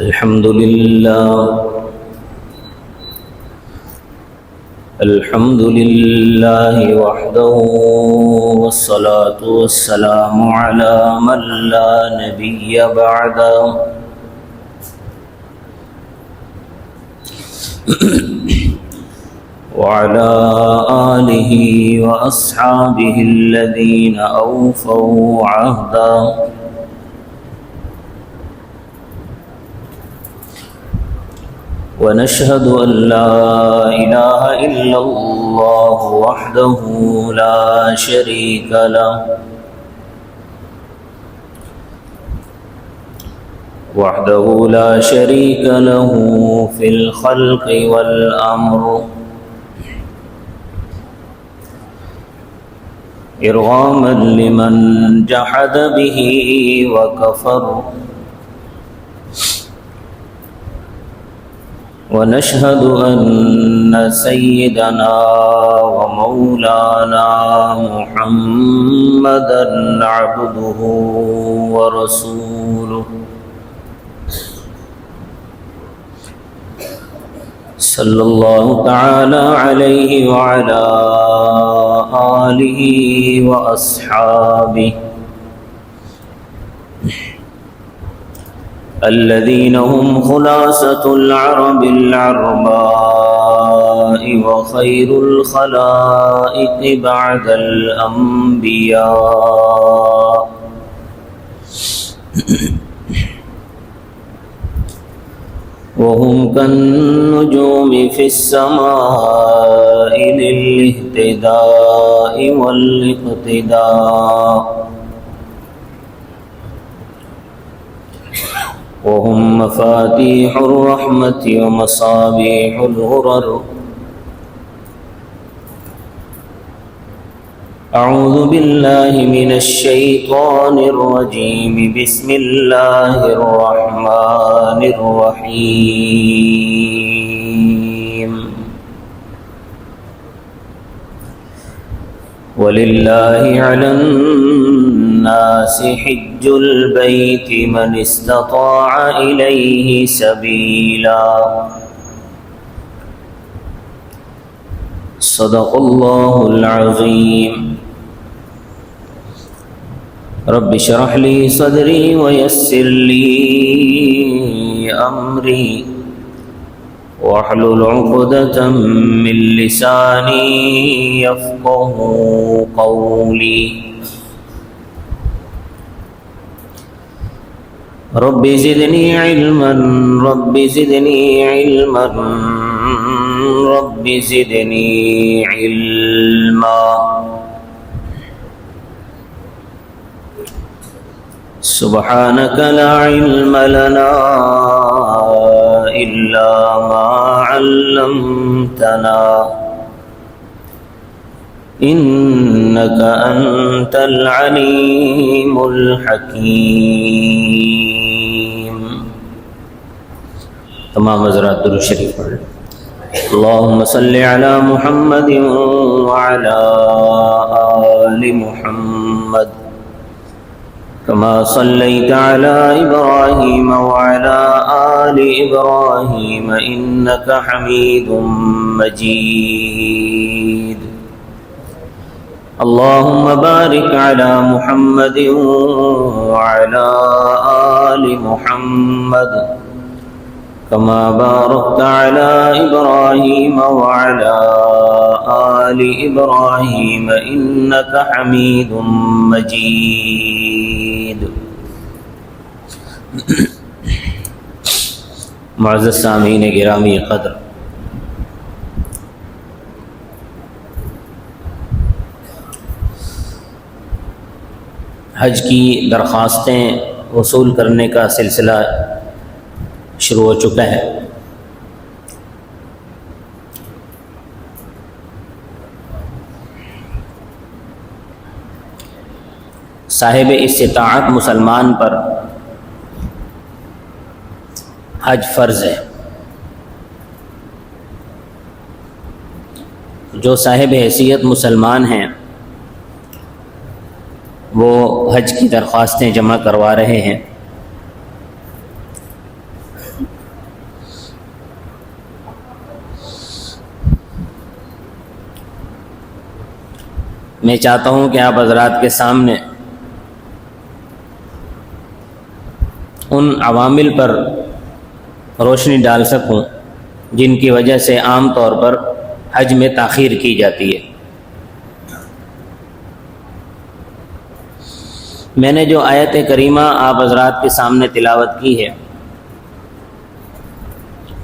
الحمد لله وحده والصلاة والسلام على من لا نبي بعده وعلى آله وأصحابه الذين أوفوا عهدا ونشهد أن لا إله إلا الله وحده لا شريك له في الخلق والأمر إرغاما لمن جحد به وكفر ونشهد أن سيدنا ومولانا محمدا عبده ورسوله صلى الله تعالى عليه وعلى آله وأصحابه الذين هم خلاصة العرب العرباء وخير الخلائق بعد الأنبياء وهم كالنجوم في السماء للاهتداء والاقتداء وهم مفاتيح الرحمة ومصابيح الغرر أعوذ بالله من الشيطان الرجيم بسم الله الرحمن الرحيم ولله على الناس حج البيت من استطاع إليه سبيلا صدق الله العظيم رب اشرح لي صدري ويسر لي أمري واحلل عقدة من لساني يفقه قولي رب زدني علما رب زدني علما رب زدني علما سبحانك لا علم لنا إلا ما علمتنا إنك أنت العليم الحكيم. تمام حضرات درود شریف پڑھ لیں. اللهم صل على محمد وعلى آل محمد كما صليت على إبراهيم وعلى آل إبراهيم إنك حميد مجيد. اللهم بارك على محمد وعلى آل محمد كما باركت على إبراهيم وعلى آل إبراهيم إنك حميد مجيد. معزز سامعین گرامی قدر، حج کی درخواستیں وصول کرنے کا سلسلہ شروع ہو چکا ہے. صاحب استطاعت مسلمان پر حج فرض ہے. جو صاحب حیثیت مسلمان ہیں وہ حج کی درخواستیں جمع کروا رہے ہیں. میں چاہتا ہوں کہ آپ حضرات کے سامنے ان عوامل پر روشنی ڈال سکوں جن کی وجہ سے عام طور پر حج میں تاخیر کی جاتی ہے۔ میں نے جو آیت کریمہ آپ حضرات کے سامنے تلاوت کی ہے،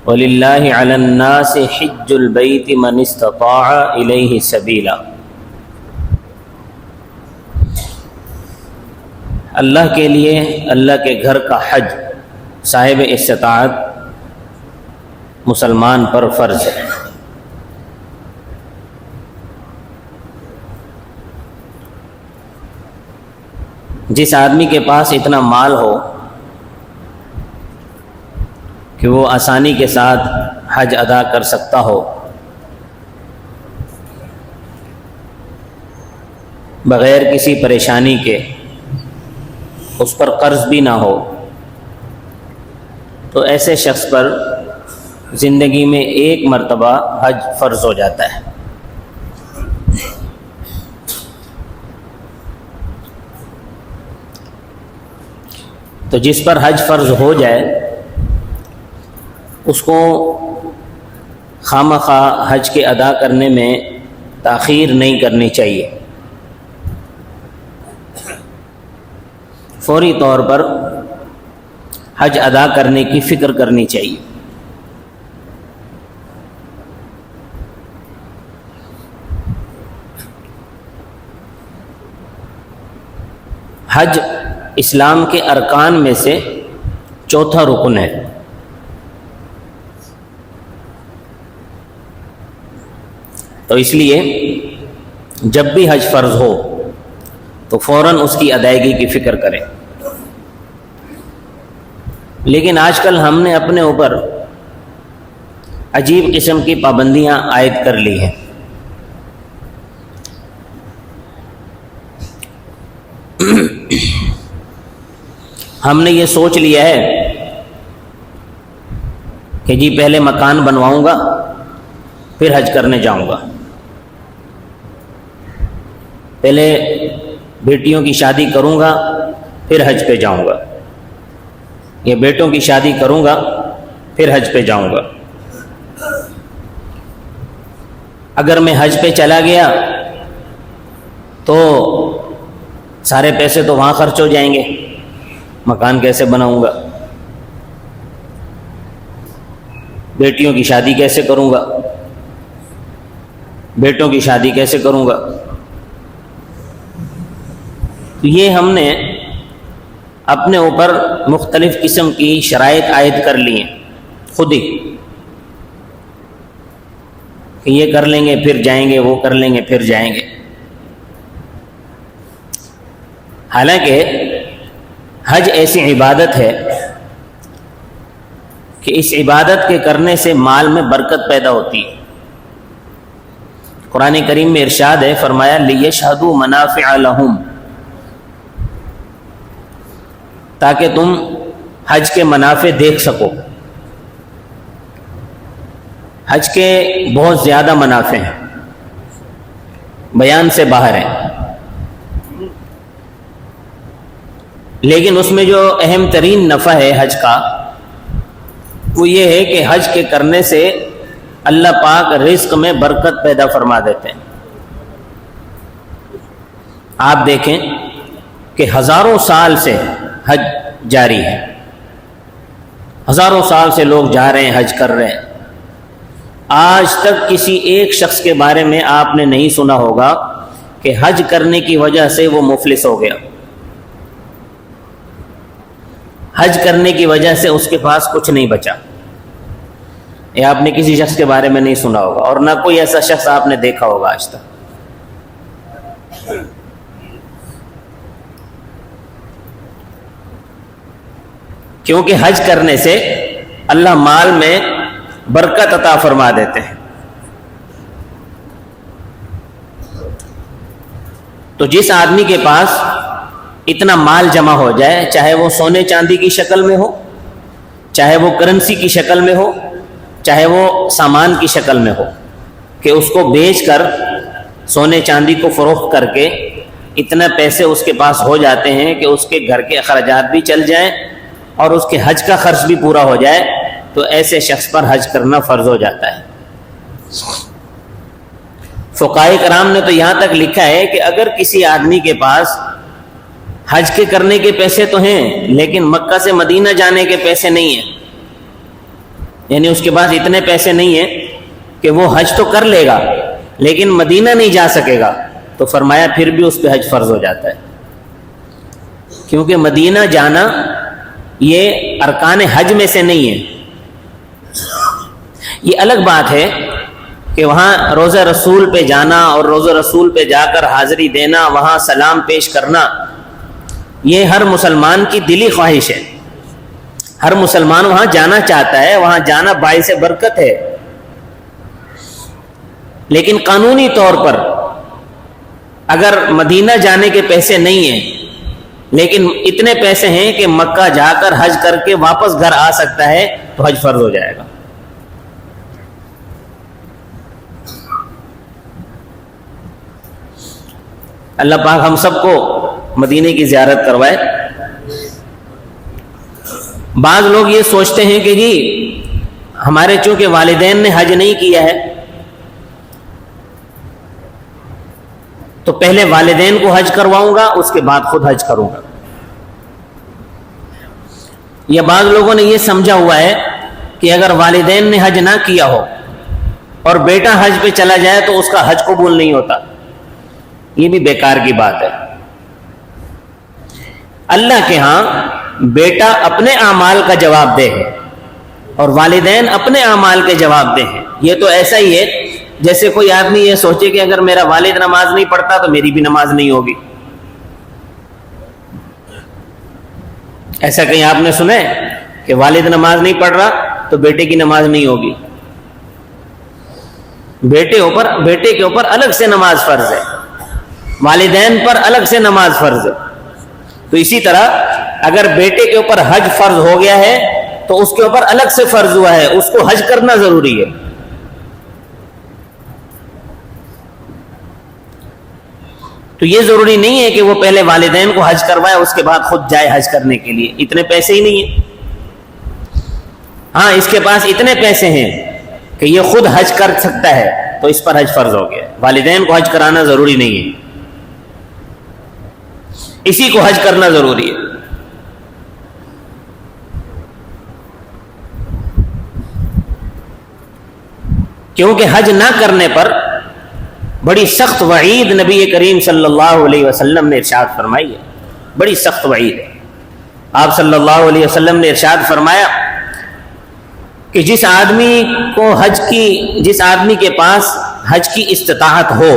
وَلِلَّهِ عَلَى النَّاسِ حِجُّ الْبَيْتِ مَنِ اسْتَطَاعَ إِلَيْهِ سَبِيلًا، اللہ کے لیے اللہ کے گھر کا حج صاحب استطاعت مسلمان پر فرض ہے۔ جس آدمی کے پاس اتنا مال ہو کہ وہ آسانی کے ساتھ حج ادا کر سکتا ہو، بغیر کسی پریشانی کے، اس پر قرض بھی نہ ہو، تو ایسے شخص پر زندگی میں ایک مرتبہ حج فرض ہو جاتا ہے۔ تو جس پر حج فرض ہو جائے اس کو خواہ حج کے ادا کرنے میں تاخیر نہیں کرنی چاہیے، فوری طور پر حج ادا کرنے کی فکر کرنی چاہیے۔ حج اسلام کے ارکان میں سے چوتھا رکن ہے۔ تو اس لیے جب بھی حج فرض ہو تو فوراً اس کی ادائیگی کی فکر کریں۔ لیکن آج کل ہم نے اپنے اوپر عجیب قسم کی پابندیاں عائد کر لی ہیں۔ ہم نے یہ سوچ لیا ہے کہ جی پہلے مکان بنواؤں گا پھر حج کرنے جاؤں گا، پہلے بیٹیوں کی شادی کروں گا پھر حج پہ جاؤں گا، یا بیٹوں کی شادی کروں گا پھر حج پہ جاؤں گا۔ اگر میں حج پہ چلا گیا تو سارے پیسے تو وہاں خرچ ہو جائیں گے، مکان کیسے بناؤں گا، بیٹیوں کی شادی کیسے کروں گا، بیٹوں کی شادی کیسے کروں گا۔ تو یہ ہم نے اپنے اوپر مختلف قسم کی شرائط عائد کر لی ہیں خود ہی، کہ یہ کر لیں گے پھر جائیں گے، وہ کر لیں گے پھر جائیں گے۔ حالانکہ حج ایسی عبادت ہے کہ اس عبادت کے کرنے سے مال میں برکت پیدا ہوتی ہے۔ قرآن کریم میں ارشاد ہے، فرمایا لِيَشْهَدُوا مَنَافِعَ لَهُمْ، تاکہ تم حج کے منافع دیکھ سکو۔ حج کے بہت زیادہ منافع ہیں، بیان سے باہر ہیں، لیکن اس میں جو اہم ترین نفع ہے حج کا وہ یہ ہے کہ حج کے کرنے سے اللہ پاک رزق میں برکت پیدا فرما دیتے ہیں۔ آپ دیکھیں کہ ہزاروں سال سے حج جاری ہے، ہزاروں سال سے لوگ جا رہے ہیں، حج کر رہے ہیں۔ آج تک کسی ایک شخص کے بارے میں آپ نے نہیں سنا ہوگا کہ حج کرنے کی وجہ سے وہ مفلس ہو گیا، حج کرنے کی وجہ سے اس کے پاس کچھ نہیں بچا۔ یہ آپ نے کسی شخص کے بارے میں نہیں سنا ہوگا، اور نہ کوئی ایسا شخص آپ نے دیکھا ہوگا آج تک۔ کیونکہ حج کرنے سے اللہ مال میں برکت عطا فرما دیتے ہیں۔ تو جس آدمی کے پاس اتنا مال جمع ہو جائے، چاہے وہ سونے چاندی کی شکل میں ہو، چاہے وہ کرنسی کی شکل میں ہو، چاہے وہ سامان کی شکل میں ہو، کہ اس کو بیچ کر سونے چاندی کو فروخت کر کے اتنا پیسے اس کے پاس ہو جاتے ہیں کہ اس کے گھر کے اخراجات بھی چل جائیں اور اس کے حج کا خرچ بھی پورا ہو جائے، تو ایسے شخص پر حج کرنا فرض ہو جاتا ہے۔ فقہاء کرام نے تو یہاں تک لکھا ہے کہ اگر کسی آدمی کے پاس حج کے کرنے کے پیسے تو ہیں لیکن مکہ سے مدینہ جانے کے پیسے نہیں ہیں، یعنی اس کے پاس اتنے پیسے نہیں ہیں کہ وہ حج تو کر لے گا لیکن مدینہ نہیں جا سکے گا، تو فرمایا پھر بھی اس پہ حج فرض ہو جاتا ہے، کیونکہ مدینہ جانا یہ ارکان حج میں سے نہیں ہے۔ یہ الگ بات ہے کہ وہاں روضہ رسول پہ جانا اور روضہ رسول پہ جا کر حاضری دینا، وہاں سلام پیش کرنا، یہ ہر مسلمان کی دلی خواہش ہے، ہر مسلمان وہاں جانا چاہتا ہے، وہاں جانا باعث برکت ہے، لیکن قانونی طور پر اگر مدینہ جانے کے پیسے نہیں ہیں لیکن اتنے پیسے ہیں کہ مکہ جا کر حج کر کے واپس گھر آ سکتا ہے، تو حج فرض ہو جائے گا۔ اللہ پاک ہم سب کو مدینے کی زیارت کروائے۔ بعض لوگ یہ سوچتے ہیں کہ جی ہمارے چونکہ والدین نے حج نہیں کیا ہے تو پہلے والدین کو حج کرواؤں گا، اس کے بعد خود حج کروں گا۔ یا بعض لوگوں نے یہ سمجھا ہوا ہے کہ اگر والدین نے حج نہ کیا ہو اور بیٹا حج پہ چلا جائے تو اس کا حج قبول نہیں ہوتا، یہ بھی بیکار کی بات ہے۔ اللہ کے ہاں بیٹا اپنے اعمال کا جواب دہ ہے اور والدین اپنے اعمال کے جواب دہ ہیں۔ یہ تو ایسا ہی ہے جیسے کوئی آدمی یہ سوچے کہ اگر میرا والد نماز نہیں پڑھتا تو میری بھی نماز نہیں ہوگی۔ ایسا کہیں آپ نے سنا ہے کہ والد نماز نہیں پڑھ رہا تو بیٹے کی نماز نہیں ہوگی؟ بیٹے کے اوپر الگ سے نماز فرض ہے، والدین پر الگ سے نماز فرض ہے۔ تو اسی طرح اگر بیٹے کے اوپر حج فرض ہو گیا ہے تو اس کے اوپر الگ سے فرض ہوا ہے، اس کو حج کرنا ضروری ہے۔ تو یہ ضروری نہیں ہے کہ وہ پہلے والدین کو حج کروائے اس کے بعد خود جائے حج کرنے کے لیے، اتنے پیسے ہی نہیں ہیں۔ ہاں اس کے پاس اتنے پیسے ہیں کہ یہ خود حج کر سکتا ہے تو اس پر حج فرض ہو گیا، والدین کو حج کرانا ضروری نہیں ہے، اسی کو حج کرنا ضروری ہے۔ کیونکہ حج نہ کرنے پر بڑی سخت وعید نبی کریم صلی اللہ علیہ وسلم نے ارشاد فرمائی ہے، بڑی سخت وعید ہے۔ آپ صلی اللہ علیہ وسلم نے ارشاد فرمایا کہ جس آدمی کے پاس حج کی استطاعت ہو،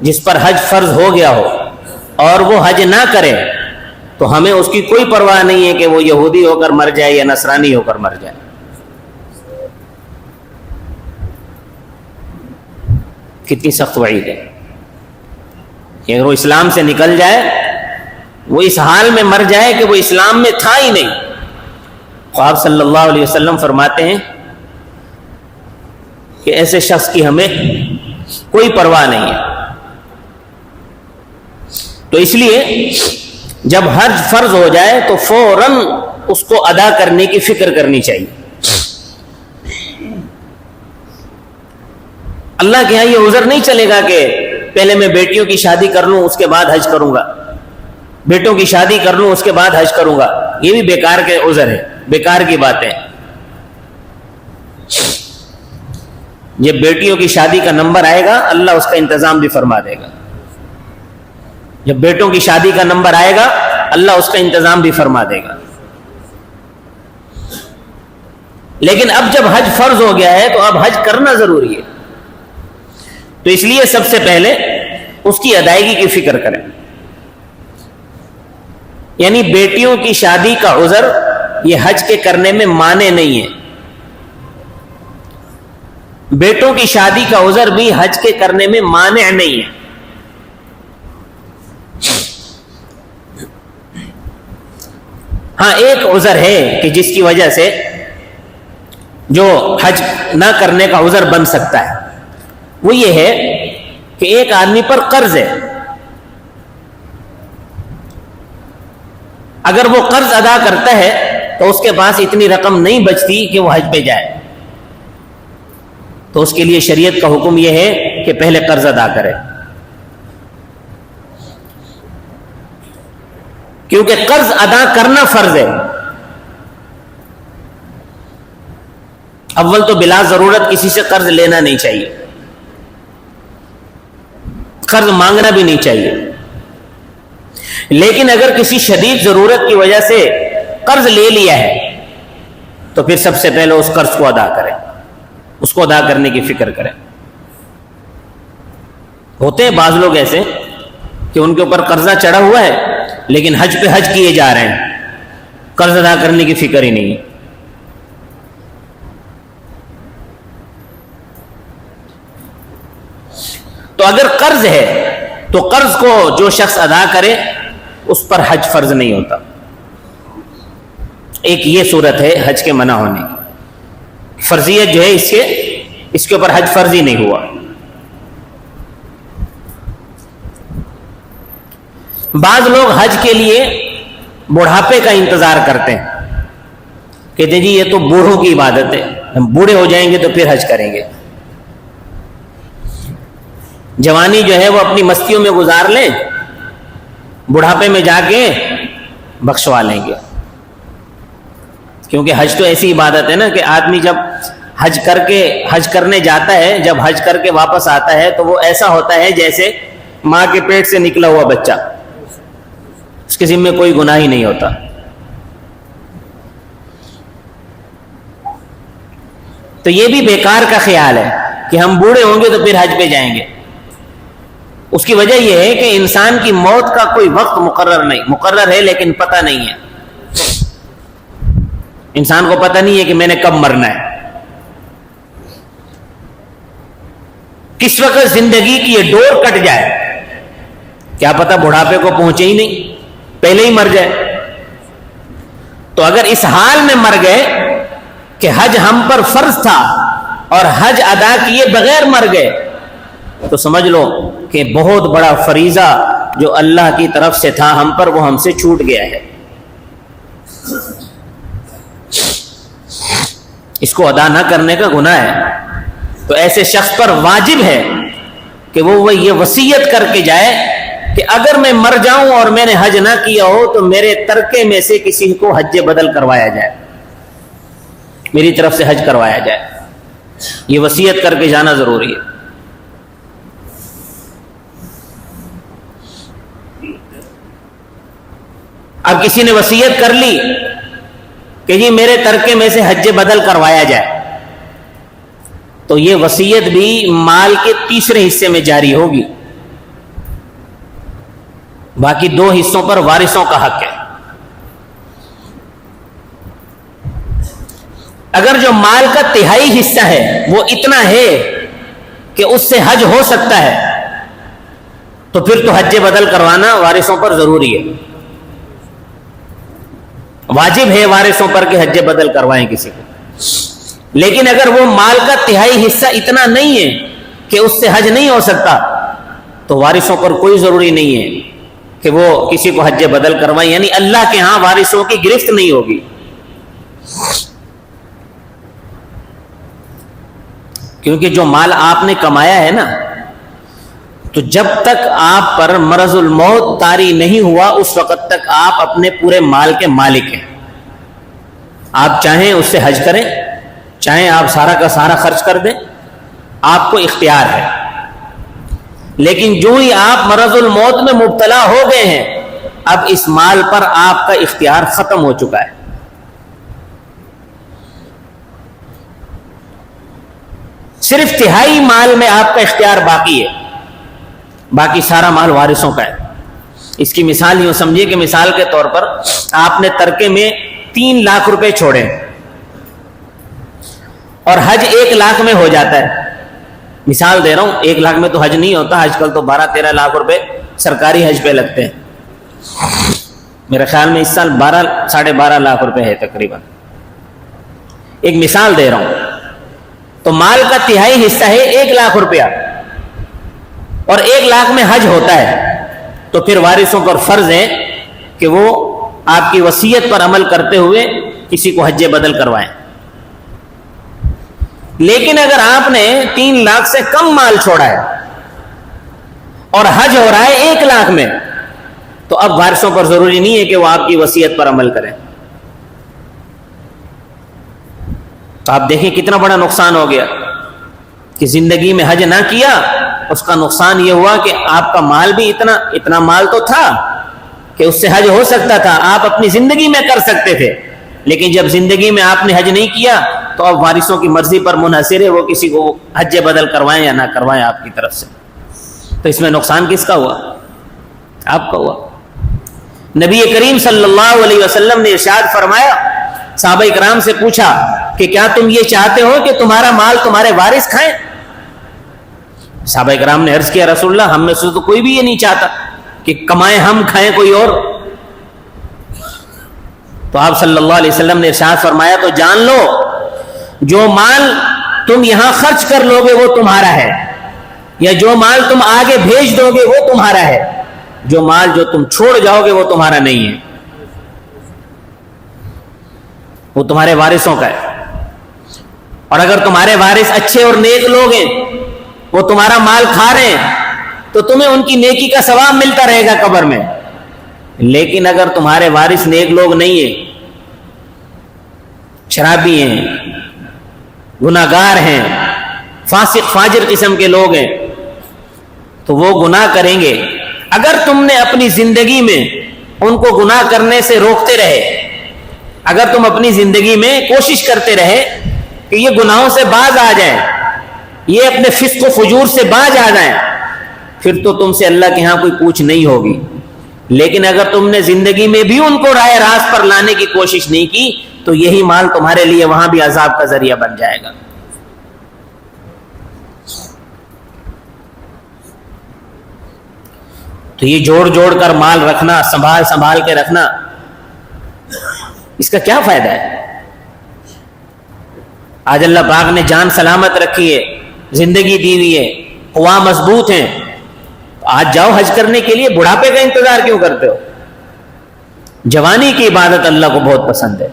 جس پر حج فرض ہو گیا ہو اور وہ حج نہ کرے تو ہمیں اس کی کوئی پرواہ نہیں ہے کہ وہ یہودی ہو کر مر جائے یا نصرانی ہو کر مر جائے۔ کتنی سخت وعید ہے کہ اگر وہ اسلام سے نکل جائے، وہ اس حال میں مر جائے کہ وہ اسلام میں تھا ہی نہیں۔ آپ صلی اللہ علیہ وسلم فرماتے ہیں کہ ایسے شخص کی ہمیں کوئی پرواہ نہیں ہے۔ تو اس لیے جب حج فرض ہو جائے تو فوراً اس کو ادا کرنے کی فکر کرنی چاہیے۔ اللہ کے یہاں یہ عذر نہیں چلے گا کہ پہلے میں بیٹیوں کی شادی کر لوں اس کے بعد حج کروں گا، بیٹوں کی شادی کر لوں اس کے بعد حج کروں گا، یہ بھی بیکار کے عذر ہے، بیکار کی بات ہے۔ جب بیٹیوں کی شادی کا نمبر آئے گا اللہ اس کا انتظام بھی فرما دے گا، جب بیٹوں کی شادی کا نمبر آئے گا اللہ اس کا انتظام بھی فرما دے گا۔ لیکن اب جب حج فرض ہو گیا ہے تو اب حج کرنا ضروری ہے، تو اس لیے سب سے پہلے اس کی ادائیگی کی فکر کریں۔ یعنی بیٹیوں کی شادی کا عذر یہ حج کے کرنے میں مانع نہیں ہے، بیٹوں کی شادی کا عذر بھی حج کے کرنے میں مانع نہیں ہے۔ ہاں ایک عذر ہے کہ جس کی وجہ سے جو حج نہ کرنے کا عذر بن سکتا ہے، وہ یہ ہے کہ ایک آدمی پر قرض ہے، اگر وہ قرض ادا کرتا ہے تو اس کے پاس اتنی رقم نہیں بچتی کہ وہ حج پہ جائے، تو اس کے لیے شریعت کا حکم یہ ہے کہ پہلے قرض ادا کرے، کیونکہ قرض ادا کرنا فرض ہے۔ اول تو بلا ضرورت کسی سے قرض لینا نہیں چاہیے، قرض مانگنا بھی نہیں چاہیے، لیکن اگر کسی شدید ضرورت کی وجہ سے قرض لے لیا ہے تو پھر سب سے پہلے اس قرض کو ادا کریں، اس کو ادا کرنے کی فکر کریں۔ ہوتے ہیں بعض لوگ ایسے کہ ان کے اوپر قرضہ چڑھا ہوا ہے لیکن حج پہ حج کیے جا رہے ہیں، قرض ادا کرنے کی فکر ہی نہیں ہے۔ تو اگر قرض ہے تو قرض کو جو شخص ادا کرے اس پر حج فرض نہیں ہوتا۔ ایک یہ صورت ہے حج کے منع ہونے کی، فرضیت جو ہے اس کے اوپر حج فرض ہی نہیں ہوا۔ بعض لوگ حج کے لیے بڑھاپے کا انتظار کرتے ہیں، کہتے جی یہ تو بوڑھوں کی عبادت ہے، ہم بوڑھے ہو جائیں گے تو پھر حج کریں گے، جوانی جو ہے وہ اپنی مستیوں میں گزار لیں، بڑھاپے میں جا کے بخشوا لیں گے۔ کیونکہ حج تو ایسی عبادت ہے نا کہ آدمی جب حج کرنے جاتا ہے، جب حج کر کے واپس آتا ہے تو وہ ایسا ہوتا ہے جیسے ماں کے پیٹ سے نکلا ہوا بچہ، اس کے ذمہ کوئی گناہ ہی نہیں ہوتا۔ تو یہ بھی بیکار کا خیال ہے کہ ہم بوڑھے ہوں گے تو پھر حج پہ جائیں گے۔ اس کی وجہ یہ ہے کہ انسان کی موت کا کوئی وقت مقرر ہے لیکن پتہ نہیں ہے، انسان کو پتہ نہیں ہے کہ میں نے کب مرنا ہے، کس وقت زندگی کی یہ ڈور کٹ جائے، کیا پتہ بڑھاپے کو پہنچے ہی نہیں، پہلے ہی مر جائے۔ تو اگر اس حال میں مر گئے کہ حج ہم پر فرض تھا اور حج ادا کیے بغیر مر گئے تو سمجھ لو کہ بہت بڑا فریضہ جو اللہ کی طرف سے تھا ہم پر وہ ہم سے چھوٹ گیا ہے، اس کو ادا نہ کرنے کا گناہ ہے۔ تو ایسے شخص پر واجب ہے کہ وہ یہ وصیت کر کے جائے کہ اگر میں مر جاؤں اور میں نے حج نہ کیا ہو تو میرے ترکے میں سے کسی کو حج بدل کروایا جائے، میری طرف سے حج کروایا جائے، یہ وصیت کر کے جانا ضروری ہے۔ اب کسی نے وصیت کر لی کہ جی میرے ترکے میں سے حج بدل کروایا جائے، تو یہ وصیت بھی مال کے تیسرے حصے میں جاری ہوگی، باقی 2 حصوں پر وارثوں کا حق ہے۔ اگر جو مال کا 1/3 حصہ ہے وہ اتنا ہے کہ اس سے حج ہو سکتا ہے تو پھر تو حج بدل کروانا وارثوں پر ضروری ہے، واجب ہے وارثوں پر کہ حج بدل کروائیں کسی کو۔ لیکن اگر وہ مال کا 1/3 حصہ اتنا نہیں ہے کہ اس سے حج نہیں ہو سکتا تو وارثوں پر کوئی ضروری نہیں ہے کہ وہ کسی کو حج بدل کروائیں، یعنی اللہ کے ہاں وارثوں کی گرفت نہیں ہوگی۔ کیونکہ جو مال آپ نے کمایا ہے نا، تو جب تک آپ پر مرض الموت طاری نہیں ہوا اس وقت تک آپ اپنے پورے مال کے مالک ہیں، آپ چاہیں اس سے حج کریں، چاہیں آپ سارا کا سارا خرچ کر دیں، آپ کو اختیار ہے۔ لیکن جو ہی آپ مرض الموت میں مبتلا ہو گئے ہیں اب اس مال پر آپ کا اختیار ختم ہو چکا ہے۔ صرف 1/3 مال میں آپ کا اختیار باقی ہے، باقی سارا مال وارثوں کا ہے۔ اس کی مثال یوں سمجھیے کہ مثال کے طور پر آپ نے ترکے میں 3 لاکھ روپے چھوڑے اور حج 1 لاکھ میں ہو جاتا ہے، مثال دے رہا ہوں، 1 لاکھ میں تو حج نہیں ہوتا، آج کل تو 12-13 لاکھ روپے سرکاری حج پہ لگتے ہیں، میرے خیال میں اس سال 12-12.5 لاکھ روپے ہے تقریباً، ایک مثال دے رہا ہوں۔ تو مال کا 1/3 حصہ ہے 1 لاکھ روپیہ، اور 1 لاکھ میں حج ہوتا ہے تو پھر وارثوں پر فرض ہے کہ وہ آپ کی وصیت پر عمل کرتے ہوئے کسی کو حج بدل کروائیں. لیکن اگر آپ نے 3 لاکھ سے کم مال چھوڑا ہے اور حج ہو رہا ہے 1 لاکھ میں, تو اب وارثوں پر ضروری نہیں ہے کہ وہ آپ کی وصیت پر عمل کریں. تو آپ دیکھیں کتنا بڑا نقصان ہو گیا کہ زندگی میں حج نہ کیا, اس کا نقصان یہ ہوا کہ آپ کا مال بھی اتنا مال تو تھا کہ اس سے حج ہو سکتا تھا, آپ اپنی زندگی میں کر سکتے تھے, لیکن جب زندگی میں آپ نے حج نہیں کیا تو اب وارثوں کی مرضی پر منحصر ہے وہ کسی کو حج بدل کروائیں یا نہ کروائیں آپ کی طرف سے. تو اس میں نقصان کس کا ہوا؟ آپ کا ہوا. نبی کریم صلی اللہ علیہ وسلم نے ارشاد فرمایا, صحابہ کرام سے پوچھا کہ کیا تم یہ چاہتے ہو کہ تمہارا مال تمہارے وارث کھائیں؟ صحابہ کرام نے عرض کیا رسول اللہ ہم میں سے تو کوئی بھی یہ نہیں چاہتا کہ کمائیں ہم کھائیں کوئی اور. تو آپ صلی اللہ علیہ وسلم نے ارشاد فرمایا تو جان لو جو مال تم یہاں خرچ کر لو گے وہ تمہارا ہے, یا جو مال تم آگے بھیج دو گے وہ تمہارا ہے, جو مال جو تم چھوڑ جاؤ گے وہ تمہارا نہیں ہے, وہ تمہارے وارثوں کا ہے. اور اگر تمہارے وارث اچھے اور نیک لوگ ہیں, وہ تمہارا مال کھا رہے ہیں, تو تمہیں ان کی نیکی کا ثواب ملتا رہے گا قبر میں. لیکن اگر تمہارے وارث نیک لوگ نہیں ہیں, شرابی ہیں, گناہگار ہیں, فاسق فاجر قسم کے لوگ ہیں, تو وہ گناہ کریں گے. اگر تم نے اپنی زندگی میں ان کو گناہ کرنے سے روکتے رہے, اگر تم اپنی زندگی میں کوشش کرتے رہے کہ یہ گناہوں سے باز آ جائیں, یہ اپنے فسق و فجور سے باز آ جائیں, پھر تو تم سے اللہ کے ہاں کوئی پوچھ نہیں ہوگی. لیکن اگر تم نے زندگی میں بھی ان کو راہ راست پر لانے کی کوشش نہیں کی تو یہی مال تمہارے لیے وہاں بھی عذاب کا ذریعہ بن جائے گا. تو یہ جوڑ جوڑ کر مال رکھنا, سنبھال سنبھال کے رکھنا, اس کا کیا فائدہ ہے؟ آج اللہ پاک نے جان سلامت رکھی ہے, زندگی دی ہوئی ہے, قوا مضبوط ہیں, آج جاؤ حج کرنے کے لیے, بڑھاپے کا انتظار کیوں کرتے ہو؟ جوانی کی عبادت اللہ کو بہت پسند ہے,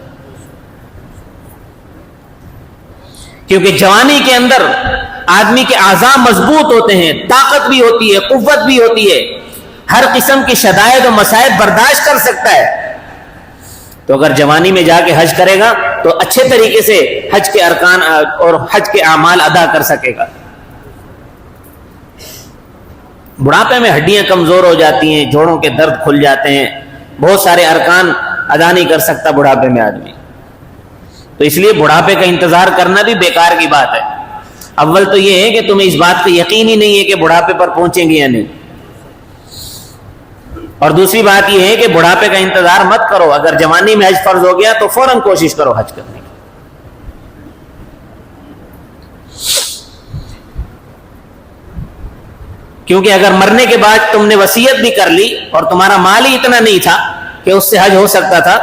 کیونکہ جوانی کے اندر آدمی کے اعضاء مضبوط ہوتے ہیں, طاقت بھی ہوتی ہے, قوت بھی ہوتی ہے, ہر قسم کی شدائد و مصائب برداشت کر سکتا ہے. تو اگر جوانی میں جا کے حج کرے گا تو اچھے طریقے سے حج کے ارکان اور حج کے اعمال ادا کر سکے گا. بڑھاپے میں ہڈیاں کمزور ہو جاتی ہیں, جوڑوں کے درد کھل جاتے ہیں, بہت سارے ارکان ادا نہیں کر سکتا بڑھاپے میں آدمی. تو اس لیے بڑھاپے کا انتظار کرنا بھی بیکار کی بات ہے. اول تو یہ ہے کہ تمہیں اس بات کا یقین ہی نہیں ہے کہ بڑھاپے پر پہنچیں گے یا نہیں, اور دوسری بات یہ ہے کہ بڑھاپے کا انتظار مت کرو. اگر جوانی میں حج فرض ہو گیا تو فوراً کوشش کرو حج کرنے کی. کیونکہ اگر مرنے کے بعد تم نے وصیت بھی کر لی اور تمہارا مال ہی اتنا نہیں تھا کہ اس سے حج ہو سکتا تھا,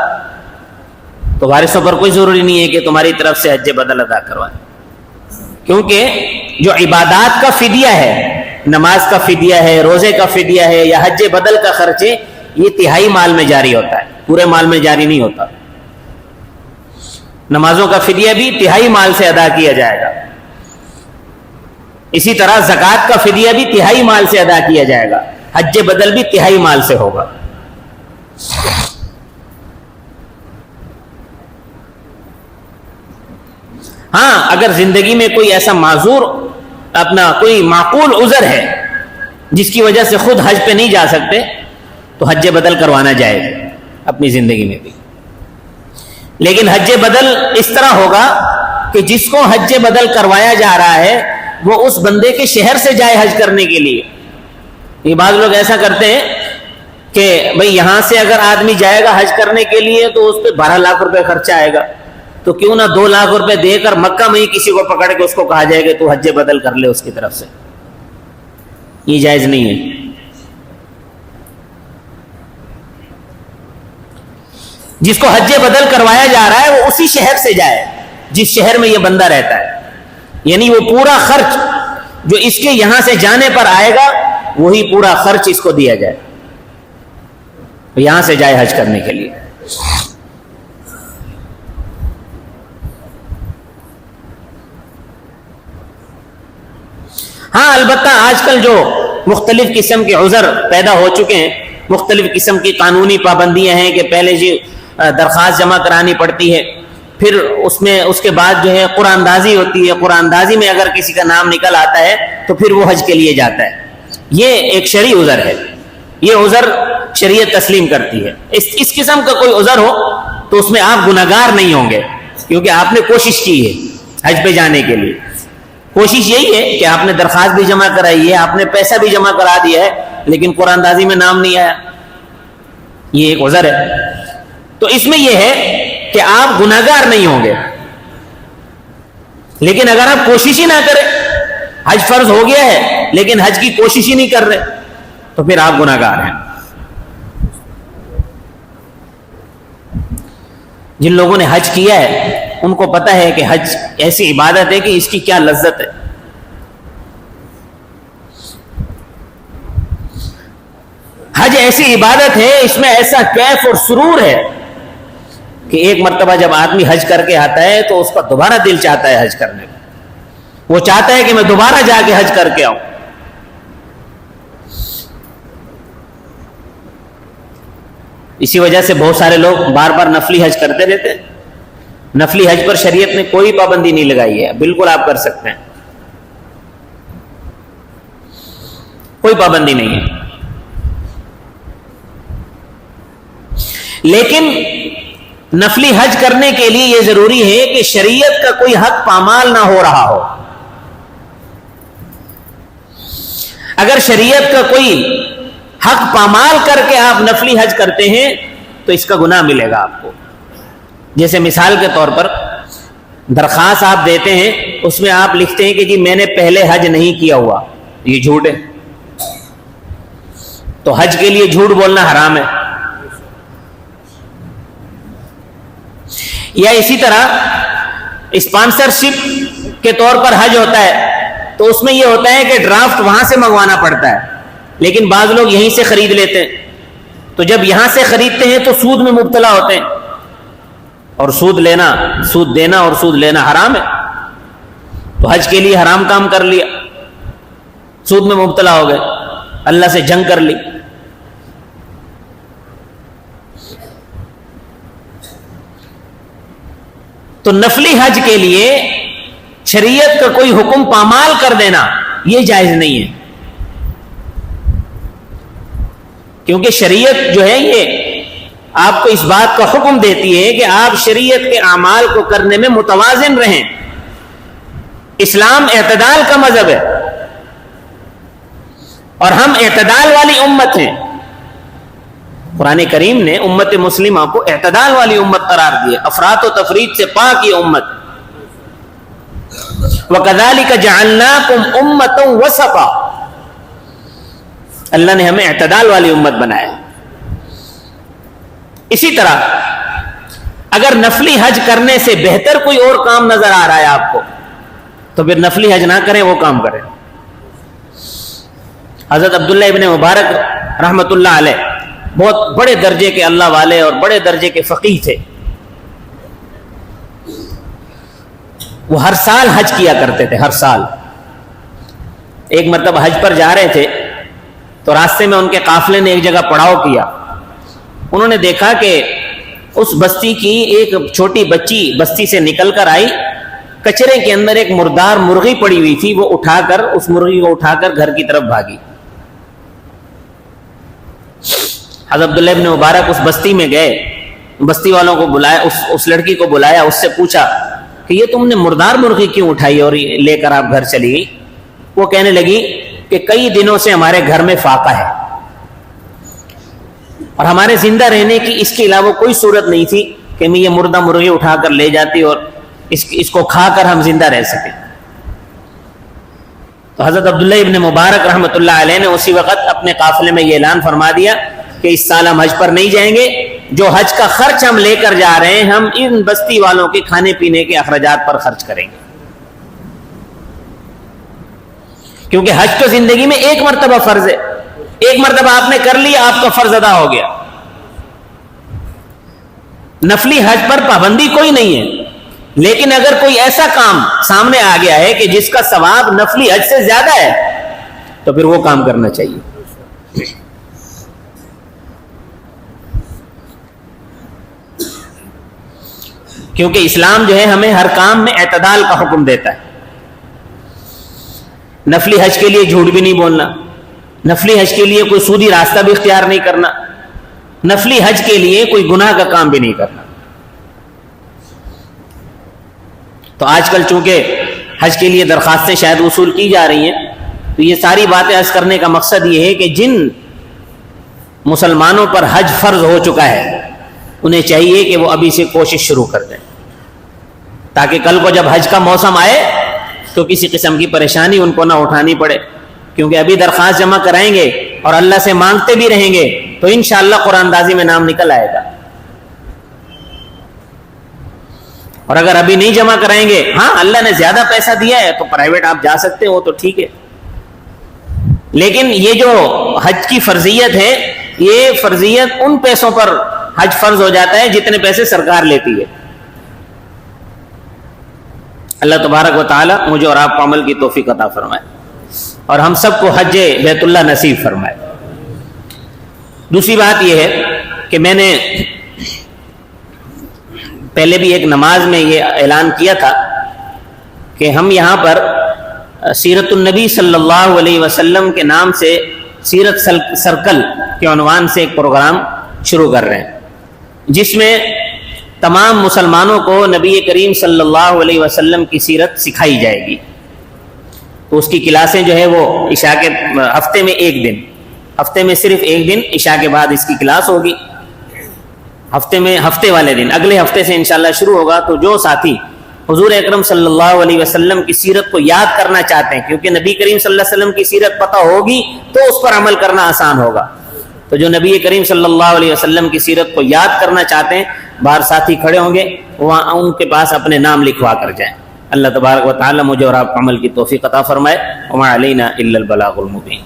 تو وارثوں پر کوئی ضروری نہیں ہے کہ تمہاری طرف سے حج بدل ادا کروائیں. کیونکہ جو عبادات کا فدیہ ہے, نماز کا فدیہ ہے, روزے کا فدیہ ہے, یا حج بدل کا خرچ ہے, یہ تہائی مال میں جاری ہوتا ہے, پورے مال میں جاری نہیں ہوتا. نمازوں کا فدیہ بھی تہائی مال سے ادا کیا جائے گا. اسی طرح زکوٰۃ کا فدیہ بھی تہائی مال سے ادا کیا جائے گا. حج بدل بھی تہائی مال سے ہوگا. ہاں, اگر زندگی میں کوئی ایسا معذور, اپنا کوئی معقول عذر ہے جس کی وجہ سے خود حج پہ نہیں جا سکتے, تو حج بدل کروانا جائز ہے اپنی زندگی میں بھی. لیکن حج بدل اس طرح ہوگا کہ جس کو حج بدل کروایا جا رہا ہے وہ اس بندے کے شہر سے جائے حج کرنے کے لیے. یہ بعض لوگ ایسا کرتے ہیں کہ بھئی یہاں سے اگر آدمی جائے گا حج کرنے کے لیے تو اس پہ 12 لاکھ روپے خرچہ آئے گا, تو کیوں نہ 2 لاکھ روپے دے کر مکہ میں ہی کسی کو پکڑ کے اس کو کہا جائے کہ تو حج بدل کر لے اس کی طرف سے. یہ جائز نہیں ہے. جس کو حج بدل کروایا جا رہا ہے وہ اسی شہر سے جائے جس شہر میں یہ بندہ رہتا ہے, یعنی وہ پورا خرچ جو اس کے یہاں سے جانے پر آئے گا وہی پورا خرچ اس کو دیا جائے، یہاں سے جائے حج کرنے کے لیے۔ ہاں البتہ آج کل جو مختلف قسم کے عذر پیدا ہو چکے ہیں، مختلف قسم کی قانونی پابندیاں ہیں کہ پہلے جی درخواست جمع کرانی پڑتی ہے، پھر اس کے بعد جو ہے قرآن اندازی ہوتی ہے، قرآن اندازی میں اگر کسی کا نام نکل آتا ہے تو پھر وہ حج کے لیے جاتا ہے۔ یہ ایک شرعی عذر ہے، یہ عذر شریعت تسلیم کرتی ہے۔ اس قسم کا کوئی عذر ہو تو اس میں آپ گناہگار نہیں ہوں گے، کیونکہ آپ نے کوشش کی ہے حج پہ جانے کے لیے۔ کوشش یہی ہے کہ آپ نے درخواست بھی جمع کرائی ہے، آپ نے پیسہ بھی جمع کرا دیا ہے، لیکن قرآن اندازی میں نام نہیں آیا، یہ ایک عذر ہے۔ تو اس میں یہ ہے کہ آپ گناہگار نہیں ہوں گے، لیکن اگر آپ کوشش ہی نہ کریں، حج فرض ہو گیا ہے لیکن حج کی کوشش ہی نہیں کر رہے، تو پھر آپ گناہگار ہیں۔ جن لوگوں نے حج کیا ہے ان کو پتہ ہے کہ حج ایسی عبادت ہے کہ اس کی کیا لذت ہے۔ حج ایسی عبادت ہے، اس میں ایسا کیف اور سرور ہے کہ ایک مرتبہ جب آدمی حج کر کے آتا ہے تو اس کا دوبارہ دل چاہتا ہے حج کرنے کا، وہ چاہتا ہے کہ میں دوبارہ جا کے حج کر کے آؤں۔ اسی وجہ سے بہت سارے لوگ بار بار نفلی حج کرتے رہتے ہیں۔ نفلی حج پر شریعت نے کوئی پابندی نہیں لگائی ہے، بالکل آپ کر سکتے ہیں، کوئی پابندی نہیں ہے۔ لیکن نفلی حج کرنے کے لیے یہ ضروری ہے کہ شریعت کا کوئی حق پامال نہ ہو رہا ہو۔ اگر شریعت کا کوئی حق پامال کر کے آپ نفلی حج کرتے ہیں تو اس کا گناہ ملے گا آپ کو۔ جیسے مثال کے طور پر درخواست آپ دیتے ہیں، اس میں آپ لکھتے ہیں کہ جی میں نے پہلے حج نہیں کیا ہوا، یہ جھوٹ ہے، تو حج کے لیے جھوٹ بولنا حرام ہے۔ یا اسی طرح اسپانسرشپ کے طور پر حج ہوتا ہے تو اس میں یہ ہوتا ہے کہ ڈرافٹ وہاں سے منگوانا پڑتا ہے، لیکن بعض لوگ یہیں سے خرید لیتے ہیں، تو جب یہاں سے خریدتے ہیں تو سود میں مبتلا ہوتے ہیں، اور سود دینا اور سود لینا حرام ہے، تو حج کے لیے حرام کام کر لیا، سود میں مبتلا ہو گئے، اللہ سے جنگ کر لی۔ تو نفلی حج کے لیے شریعت کا کوئی حکم پامال کر دینا یہ جائز نہیں ہے، کیونکہ شریعت جو ہے یہ آپ کو اس بات کا حکم دیتی ہے کہ آپ شریعت کے اعمال کو کرنے میں متوازن رہیں۔ اسلام اعتدال کا مذہب ہے اور ہم اعتدال والی امت ہیں۔ قرآن کریم نے امت مسلمہ کو اعتدال والی امت قرار دی ہے، افراط و تفریط سے پاک یہ امت۔ وَكَذَلِكَ جَعَلْنَاكُمْ أُمَّةً وَسَطًا، اللہ نے ہمیں اعتدال والی امت بنایا ہے۔ اسی طرح اگر نفلی حج کرنے سے بہتر کوئی اور کام نظر آ رہا ہے آپ کو تو پھر نفلی حج نہ کریں، وہ کام کریں۔ حضرت عبداللہ ابن مبارک رحمۃ اللہ علیہ بہت بڑے درجے کے اللہ والے اور بڑے درجے کے فقیہ تھے، وہ ہر سال حج کیا کرتے تھے، ہر سال۔ ایک مرتبہ حج پر جا رہے تھے تو راستے میں ان کے قافلے نے ایک جگہ پڑاؤ کیا، انہوں نے دیکھا کہ اس بستی کی ایک چھوٹی بچی بستی سے نکل کر آئی، کچرے کے اندر ایک مردار مرغی پڑی ہوئی تھی، وہ اس مرغی کو اٹھا کر گھر کی طرف بھاگی۔ حضرت عبداللہ ابن مبارک اس بستی میں گئے، بستی والوں کو بلایا، اس لڑکی کو بلایا، اس سے پوچھا کہ یہ تم نے مردار مرغی کیوں اٹھائی اور لے کر آپ گھر چلی گئی؟ وہ کہنے لگی کہ کئی دنوں سے ہمارے گھر میں فاقہ ہے اور ہمارے زندہ رہنے کی اس کے علاوہ کوئی صورت نہیں تھی کہ میں یہ مردہ مرغی اٹھا کر لے جاتی اور اس کو کھا کر ہم زندہ رہ سکیں۔ تو حضرت عبداللہ ابن مبارک رحمۃ اللہ علیہ نے اسی وقت اپنے قافلے میں یہ اعلان فرما دیا کہ اس سال ہم حج پر نہیں جائیں گے، جو حج کا خرچ ہم لے کر جا رہے ہیں ہم ان بستی والوں کے کھانے پینے کے اخراجات پر خرچ کریں گے، کیونکہ حج تو زندگی میں ایک مرتبہ فرض ہے۔ ایک مرتبہ آپ نے کر لیا، آپ کا فرض ادا ہو گیا. نفلی حج پر پابندی کوئی نہیں ہے، لیکن اگر کوئی ایسا کام سامنے آ گیا ہے کہ جس کا ثواب نفلی حج سے زیادہ ہے تو پھر وہ کام کرنا چاہیے. کیونکہ اسلام جو ہے ہمیں ہر کام میں اعتدال کا حکم دیتا ہے. نفلی حج کے لیے جھوٹ بھی نہیں بولنا، نفلی حج کے لیے کوئی سودی راستہ بھی اختیار نہیں کرنا، نفلی حج کے لیے کوئی گناہ کا کام بھی نہیں کرنا. تو آج کل چونکہ حج کے لیے درخواستیں شاید وصول کی جا رہی ہیں، تو یہ ساری باتیں عرض کرنے کا مقصد یہ ہے کہ جن مسلمانوں پر حج فرض ہو چکا ہے انہیں چاہیے کہ وہ ابھی سے کوشش شروع کر دیں، تاکہ کل کو جب حج کا موسم آئے تو کسی قسم کی پریشانی ان کو نہ اٹھانی پڑے. کیونکہ ابھی درخواست جمع کرائیں گے اور اللہ سے مانگتے بھی رہیں گے تو انشاءاللہ قرآن اندازی میں نام نکل آئے گا. اور اگر ابھی نہیں جمع کرائیں گے، ہاں اللہ نے زیادہ پیسہ دیا ہے تو پرائیویٹ آپ جا سکتے ہو تو ٹھیک ہے، لیکن یہ جو حج کی فرضیت ہے، یہ فرضیت ان پیسوں پر حج فرض ہو جاتا ہے جتنے پیسے سرکار لیتی ہے. اللہ تبارک و تعالی مجھے اور آپ کو عمل کی توفیق عطا فرمائے اور ہم سب کو حج بیت اللہ نصیب فرمائے. دوسری بات یہ ہے کہ میں نے پہلے بھی ایک نماز میں یہ اعلان کیا تھا کہ ہم یہاں پر سیرت النبی صلی اللہ علیہ وسلم کے نام سے سیرت سرکل کے عنوان سے ایک پروگرام شروع کر رہے ہیں، جس میں تمام مسلمانوں کو نبی کریم صلی اللہ علیہ وسلم کی سیرت سکھائی جائے گی. تو اس کی کلاسیں جو ہے وہ عشاء کے ہفتے میں صرف ایک دن عشاء کے بعد اس کی کلاس ہوگی. ہفتے والے دن اگلے ہفتے سے انشاءاللہ شروع ہوگا. تو جو ساتھی حضور اکرم صلی اللہ علیہ وسلم کی سیرت کو یاد کرنا چاہتے ہیں، کیونکہ نبی کریم صلی اللہ علیہ وسلم کی سیرت پتہ ہوگی تو اس پر عمل کرنا آسان ہوگا، تو جو نبی کریم صلی اللہ علیہ وسلم کی سیرت کو یاد کرنا چاہتے ہیں، باہر ساتھی کھڑے ہوں گے، وہاں ان کے پاس اپنے نام لکھوا کر جائیں. اللہ تبارک و تعالی مجھے اور آپ کو عمل کی توفیق عطا فرمائے. وما علینا الا البلاغ المبین.